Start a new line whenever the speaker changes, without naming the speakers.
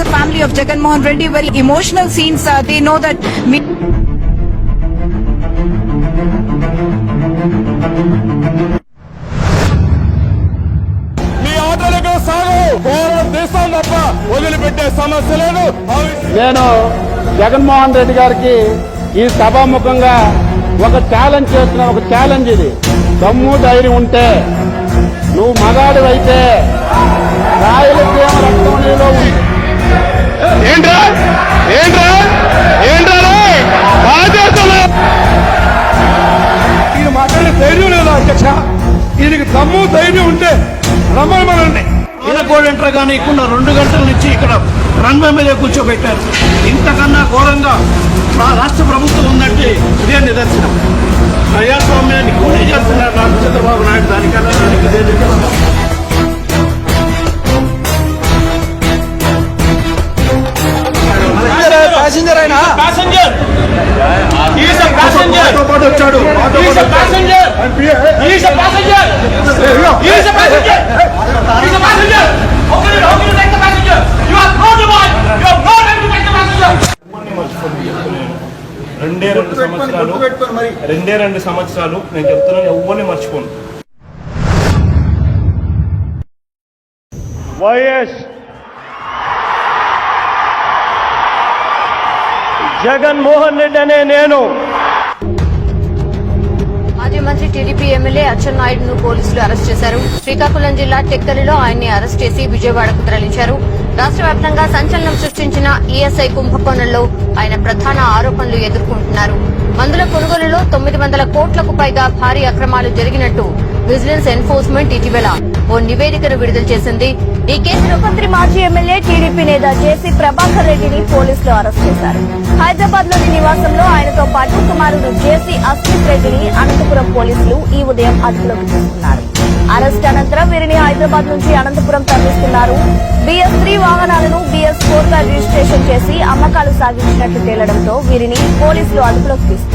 a family of Jagan Mohan Reddy, very emotional scenes. They know that.
నేను జగన్మోహన్ రెడ్డి గారికి ఈ సభాముఖంగా ఒక ఛాలెంజ్ చేస్తున్నా. ఒక ఛాలెంజ్ ఇది. దమ్ము ధైర్యం ఉంటే, నువ్వు మగాడివైతే రాయలసీమ రక్తం నీలో ఉంది.
ఈయన మాట్లాడే ధైర్యం లేదా అధ్యక్ష? ఈయనకి దమ్ము ధైర్యం ఉంటే రమ్మని
కోడెంటర్ గానీ ఇక్కడ 2 గంటల నుంచి ఇక్కడ రన్వే మీద కూర్చోబెట్టారు. ఇంతకన్నా ఘోరంగా రాష్ట్ర ప్రభుత్వం ఉందంటే ఇదే నిదర్శనం. ప్రజాస్వామ్యాన్ని కూలీ చేస్తున్నారు చంద్రబాబు నాయుడు. దానికన్నా ఇదే నిదర్శనం.
ప్యాసింజర్ అయినా
ప్యాసింజర్ వచ్చాడు.
రెండే 2 సంవత్సరాలు నేను చెప్తున్నాను, ఎవ్వరిని మర్చిపోను.
వైఎస్ జగన్మోహన్ రెడ్డి అనే నేను
మాజీ మంత్రి టీడీపీ ఎమ్మెల్యే అచ్చెన్నాయుడును పోలీసులు అరెస్ట్ చేశారు. శ్రీకాకుళం జిల్లా టెక్కలిలో ఆయన్ని అరెస్ట్ చేసి విజయవాడకు తరలించారు. రాష్ట్ర వ్యాప్తంగా సంచలనం సృష్టించిన ఈఎస్ఐ కుంభకోణంలో ఆయన ప్రధాన ఆరోపణలు ఎదుర్కొంటున్నారు. మందుల కొనుగోలులో 900 కోట్లకు పైగా భారీ అక్రమాలు జరిగినట్టు విజిలెన్స్ ఎన్ఫోర్స్మెంట్ ఇటీవల ఓ నివేదికను విడుదల చేసింది. ఈ కేసులో మంత్రి మాజీ ఎమ్మెల్యే టీడీపీ నేత జేసీ ప్రభాకర్ రెడ్డిని పోలీసులు అరెస్ట్ చేశారు. హైదరాబాద్ లోని నివాసంలో ఆయనతో పాటు కుమారుడు జేసీ అస్మిత్ రెడ్డిని అనంతపురం పోలీసులు ఈ ఉదయం అదుపులోకి తీసుకున్నారు. అరెస్ట్ అనంతరం వీరిని హైదరాబాద్ నుంచి అనంతపురం తరలిస్తున్నారు. BS3 వాహనాలను BS4 గా రిజిస్ట్రేషన్ చేసి అమ్మకాలు సాగించినట్లు తేలడంతో వీరిని పోలీసులు అదుపులోకి తీసుకున్నారు.